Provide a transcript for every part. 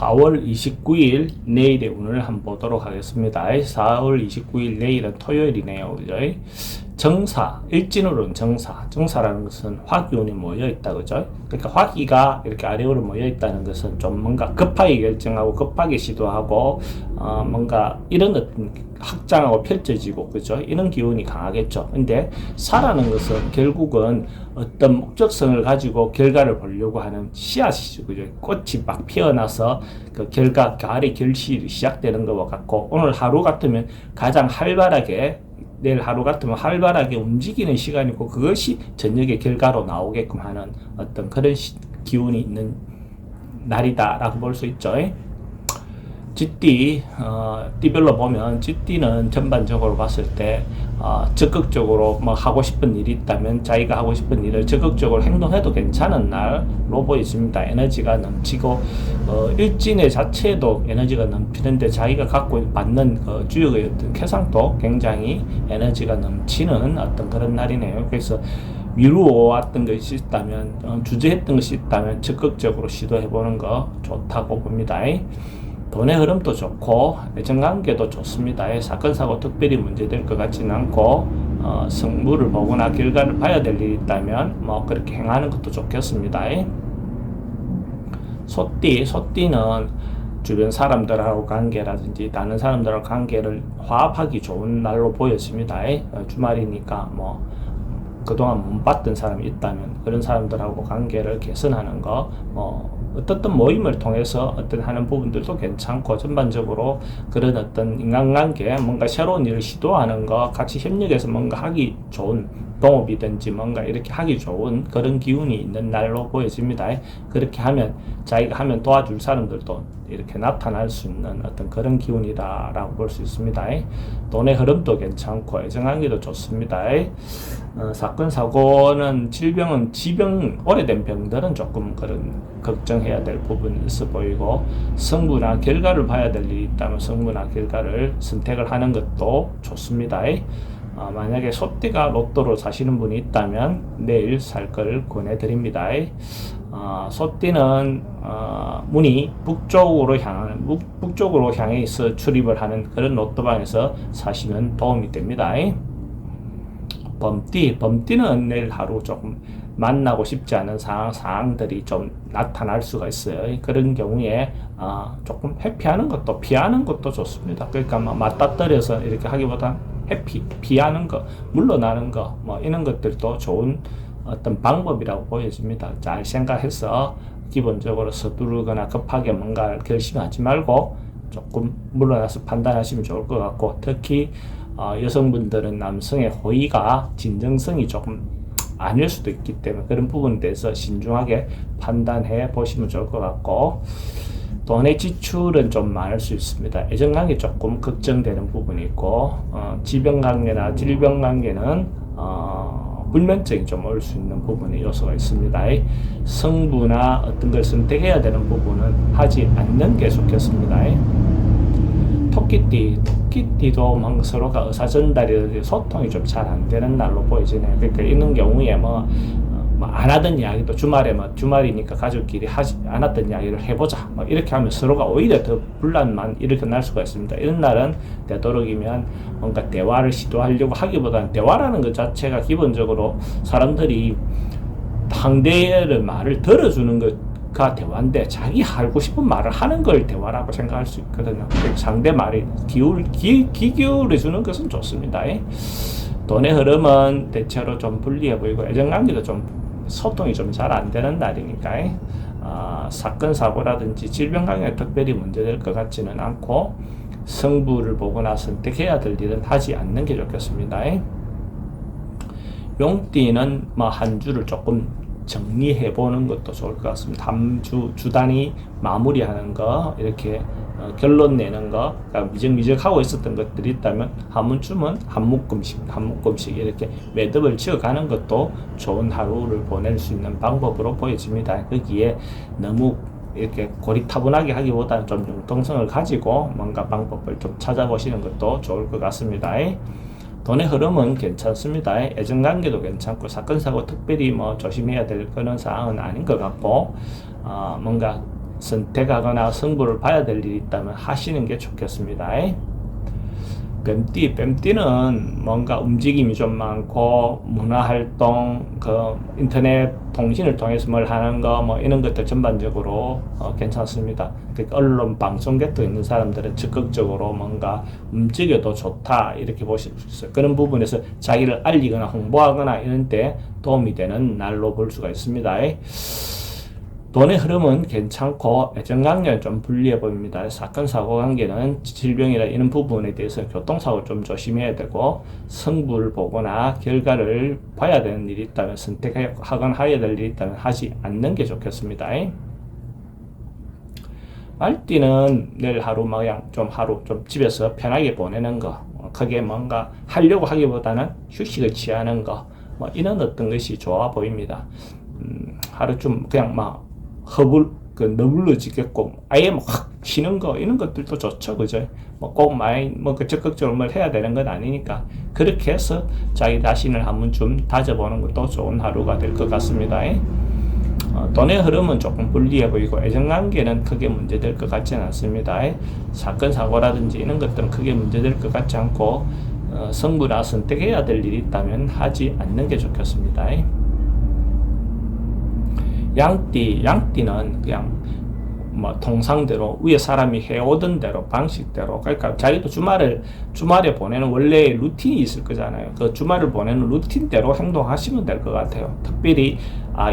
4월 29일 내일의 운을 한번 보도록 하겠습니다. 4월 29일 내일은 토요일이네요. 그죠? 정사, 일진으로는 정사라는 것은 화기운이 모여 있다. 그죠? 그러니까 화기가 이렇게 아래로 모여 있다는 것은 좀 뭔가 급하게 결정하고 급하게 시도하고 뭔가 이런 어떤 확장하고 펼쳐지고, 그죠? 이런 기운이 강하겠죠. 근데 사라는 것은 결국은 어떤 목적성을 가지고 결과를 보려고 하는 씨앗이죠. 그죠? 꽃이 막 피어나서 그 결과, 가을의 결실이 시작되는 것과 같고, 오늘 하루 같으면 가장 활발하게, 내일 하루 같으면 활발하게 움직이는 시간이고, 그것이 저녁에 결과로 나오게끔 하는 어떤 그런 기운이 있는 날이다라고 볼 수 있죠. 쥐띠, 띠별로 보면 쥐띠는 전반적으로 봤을 때 적극적으로 뭐 하고 싶은 일이 있다면 자기가 하고 싶은 일을 적극적으로 행동해도 괜찮은 날로 보여집니다. 에너지가 넘치고 일진의 자체도 에너지가 넘치는데 자기가 갖고 받는 주역의 어떤 쾌상도 굉장히 에너지가 넘치는 어떤 그런 날이네요. 그래서 미루어왔던 것이 있다면, 주저했던 것이 있다면 적극적으로 시도해보는 거 좋다고 봅니다. 돈의 흐름도 좋고 애정관계도 좋습니다. 사건 사고 특별히 문제될 것 같지는 않고 성물을 보거나 결과를 봐야 될 일이 있다면 뭐 그렇게 행하는 것도 좋겠습니다. 소띠는 주변 사람들하고 관계라든지 다른 사람들하고 관계를 화합하기 좋은 날로 보여집니다. 주말이니까 뭐 그동안 못 봤던 사람이 있다면 그런 사람들하고 관계를 개선하는 거, 어떤 모임을 통해서 어떤 하는 부분들도 괜찮고, 전반적으로 그런 어떤 인간관계, 뭔가 새로운 일을 시도하는 거, 같이 협력해서 뭔가 하기 좋은 동업이든지 뭔가 이렇게 하기 좋은 그런 기운이 있는 날로 보여집니다. 그렇게 하면 자기가 하면 도와줄 사람들도 이렇게 나타날 수 있는 어떤 그런 기운이다라고 볼 수 있습니다. 돈의 흐름도 괜찮고 애정관계도 좋습니다. 사건 사고는 지병 오래된 병들은 조금 그런 걱정해야 될 부분이 있어 보이고, 성부나 결과를 봐야 될 일이 있다면 성부나 결과를 선택을 하는 것도 좋습니다. 만약에 소띠가 로또로 사시는 분이 있다면 내일 살 걸 권해드립니다. 소띠는 문이 북쪽으로 향해 있어 출입을 하는 그런 로또방에서 사시면 도움이 됩니다. 범띠는 내일 하루 조금 만나고 싶지 않은 상황들이 좀 나타날 수가 있어요. 그런 경우에 조금 회피하는 것도 피하는 것도 좋습니다. 그러니까 맞닥뜨려서 이렇게 하기보다 피하는 거, 물러나는 거, 뭐 이런 것들도 좋은 어떤 방법이라고 보여집니다. 잘 생각해서 기본적으로 서두르거나 급하게 뭔가를 결심하지 말고 조금 물러나서 판단하시면 좋을 것 같고, 특히 여성분들은 남성의 호의가 진정성이 조금 아닐 수도 있기 때문에 그런 부분에 대해서 신중하게 판단해 보시면 좋을 것 같고, 돈의 지출은 좀 많을 수 있습니다. 애정관계 조금 걱정되는 부분이 있고, 질병관계는 불면증이 좀 올 수 있는 부분의 요소가 있습니다. 성부나 어떤 걸 선택해야 되는 부분은 하지 않는 게 좋겠습니다. 토끼띠도 뭔가 서로가 의사전달이 소통이 좀 잘 안 되는 날로 보이지네요. 그러니까 이런 경우에 안 하던 이야기도 주말이니까 가족끼리 하지 않았던 이야기를 해보자, 이렇게 하면 서로가 오히려 더 분란만 일으켜 수가 있습니다. 이런 날은 되도록이면 뭔가 대화를 시도하려고 하기보다는, 대화라는 것 자체가 기본적으로 사람들이 상대의 말을 들어주는 것가 대화인데, 자기 하고 싶은 말을 하는 걸 대화라고 생각할 수 있거든요. 상대 말이 귀 기울여주는 것은 좋습니다. 돈의 흐름은 대체로 좀 불리해 보이고, 애정관계도 좀 소통이 좀 잘 안 되는 날이니까 사건 사고라든지 질병관계가 특별히 문제될 것 같지는 않고, 성부를 보거나 선택해야 될 일은 하지 않는 게 좋겠습니다. 용띠는 한 주를 조금 정리해 보는 것도 좋을 것 같습니다. 주단위 마무리하는 거, 이렇게 결론 내는 거, 그러니까 미적하고 있었던 것들이 있다면 한 번쯤은 한 묶음씩 이렇게 매듭을 지어가는 것도 좋은 하루를 보낼 수 있는 방법으로 보여집니다. 거기에 너무 이렇게 고리타분하게 하기보다는 좀 융통성을 가지고 뭔가 방법을 좀 찾아보시는 것도 좋을 것 같습니다. 돈의 흐름은 괜찮습니다. 애정관계도 괜찮고, 사건 사고 특별히 조심해야 될 그런 사항은 아닌 것 같고, 뭔가 선택하거나 승부를 봐야 될 일이 있다면 하시는 게 좋겠습니다. 뱀띠는 뭔가 움직임이 좀 많고 문화활동, 인터넷 통신을 통해서 뭘 하는 거 뭐 이런 것들 전반적으로 괜찮습니다. 그러니까 언론 방송 곁에 있는 사람들은 적극적으로 뭔가 움직여도 좋다 이렇게 보실 수 있어요. 그런 부분에서 자기를 알리거나 홍보하거나 이런 때 도움이 되는 날로 볼 수가 있습니다. 돈의 흐름은 괜찮고 애정관계는 좀 불리해 보입니다. 사건 사고 관계는 질병이나 이런 부분에 대해서 교통사고 좀 조심해야 되고, 승부를 보거나 결과를 봐야 되는 일이 있다면, 선택하거나 해야 될 일이 있다면 하지 않는 게 좋겠습니다. 말띠는 내일 하루 하루 좀 집에서 편하게 보내는 거, 크게 뭔가 하려고 하기보다는 휴식을 취하는 거, 뭐 이런 어떤 것이 좋아 보입니다. 하루 좀 그냥 너블러지겠고 아예 확 쉬는 거 이런 것들도 좋죠, 그죠? 꼭 많이 적극적으로 뭘 해야 되는 건 아니니까 그렇게 해서 자기 자신을 한번 좀 다져보는 것도 좋은 하루가 될 것 같습니다. 돈의 흐름은 조금 불리해 보이고 애정관계는 크게 문제될 것 같지는 않습니다. 사건 사고라든지 이런 것들은 크게 문제될 것 같지 않고 승부나 선택해야 될 일이 있다면 하지 않는 게 좋겠습니다. 양띠는 그냥 통상대로 위에 사람이 해오던 대로 방식대로, 그러니까 자기도 주말에 보내는 원래 루틴이 있을 거잖아요. 그 주말을 보내는 루틴대로 행동하시면 될 것 같아요. 특별히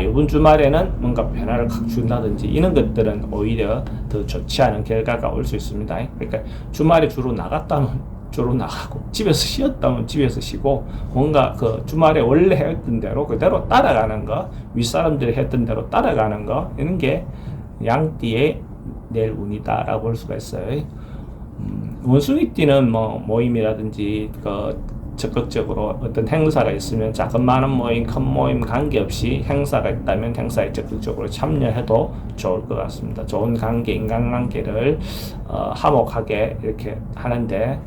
이번 주말에는 뭔가 변화를 확 준다든지 이런 것들은 오히려 더 좋지 않은 결과가 올 수 있습니다. 그러니까 주말에 주로 나갔다면 주로 나가고 집에서 쉬었다면 집에서 쉬고, 뭔가 주말에 원래 했던 대로 그대로 따라가는 거, 윗사람들이 했던 대로 따라가는 거, 이런 게 양띠의 내일 운이다라고 볼 수가 있어요. 원숭이띠는 모임이라든지 적극적으로 어떤 행사가 있으면 작은 많은 모임, 큰 모임 관계없이 행사가 있다면 행사에 적극적으로 참여해도 좋을 것 같습니다. 좋은 관계, 인간관계를 화목하게 이렇게 하는데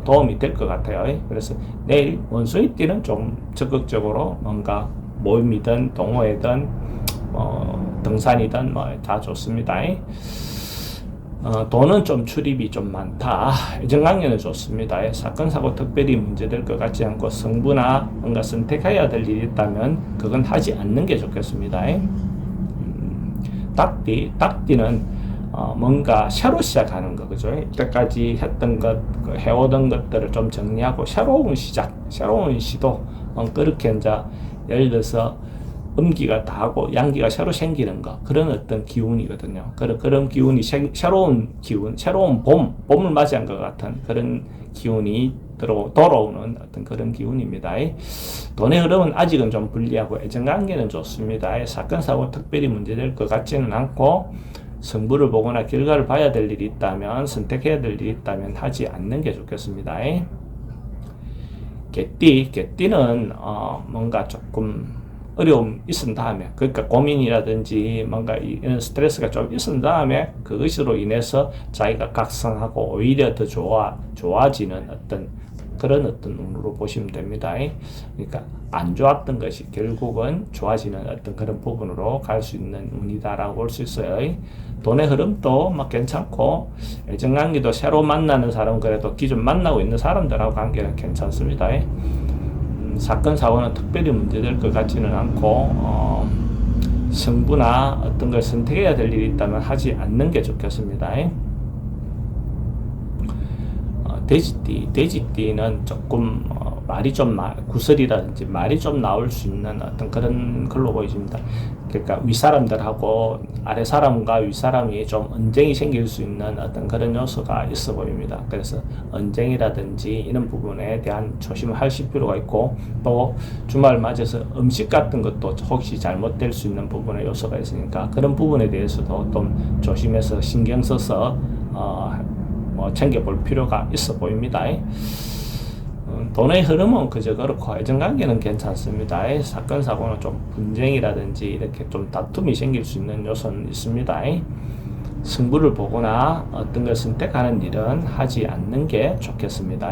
도움이 될 것 같아요. 그래서 내일 원숭이띠는 좀 적극적으로 뭔가 모임이든 동호회든 등산이든 다 좋습니다. 돈은 좀 출입이 좀 많다. 애정관계는 좋습니다. 사건 사고 특별히 문제될 것 같지 않고 승부나 뭔가 선택해야 될 일이 있다면 그건 하지 않는 게 좋겠습니다. 닭띠는 뭔가 새로 시작하는 거, 그죠? 이때까지 했던 것, 해오던 것들을 좀 정리하고 새로운 시작, 새로운 시도, 그렇게 이제 예를 들어서 음기가 다하고 양기가 새로 생기는 거, 그런 어떤 기운이거든요. 그런 기운이 새로운 기운, 새로운 봄을 맞이한 것 같은 그런 기운이 돌아오는 어떤 그런 기운입니다. 돈의 흐름은 아직은 좀 불리하고 애정관계는 좋습니다. 사건 사고 특별히 문제될 것 같지는 않고, 승부를 보거나 결과를 봐야 될 일이 있다면, 선택해야 될 일이 있다면 하지 않는 게 좋겠습니다. 개띠는 뭔가 조금 어려움 있은 다음에, 그러니까 고민이라든지 뭔가 이런 스트레스가 좀 있은 다음에 그것으로 인해서 자기가 각성하고 오히려 더 좋아지는 그런 운으로 보시면 됩니다. 그러니까 안 좋았던 것이 결국은 좋아지는 그런 부분으로 갈 수 있는 운이다라고 볼 수 있어요. 돈의 흐름도 괜찮고, 애정관계도 새로 만나는 사람, 그래도 기존 만나고 있는 사람들하고 관계는 괜찮습니다. 사건 사고는 특별히 문제될 것 같지는 않고, 승부나 어떤 걸 선택해야 될 일이 있다면 하지 않는 게 좋겠습니다. 돼지띠는 조금 말이 좀 구설이라든지 말이 좀 나올 수 있는 어떤 그런 걸로 보여집니다. 그러니까 윗사람들하고 아랫사람과 윗사람이 좀 언쟁이 생길 수 있는 어떤 그런 요소가 있어 보입니다. 그래서 언쟁이라든지 이런 부분에 대한 조심을 하실 필요가 있고, 또 주말 맞아서 음식 같은 것도 혹시 잘못될 수 있는 부분의 요소가 있으니까 그런 부분에 대해서도 좀 조심해서 신경 써서 챙겨볼 필요가 있어 보입니다. 돈의 흐름은 그저 그렇고 애정관계는 괜찮습니다. 사건 사고는 좀 분쟁이라든지 이렇게 좀 다툼이 생길 수 있는 요소는 있습니다. 승부를 보거나 어떤 걸 선택하는 일은 하지 않는 게 좋겠습니다.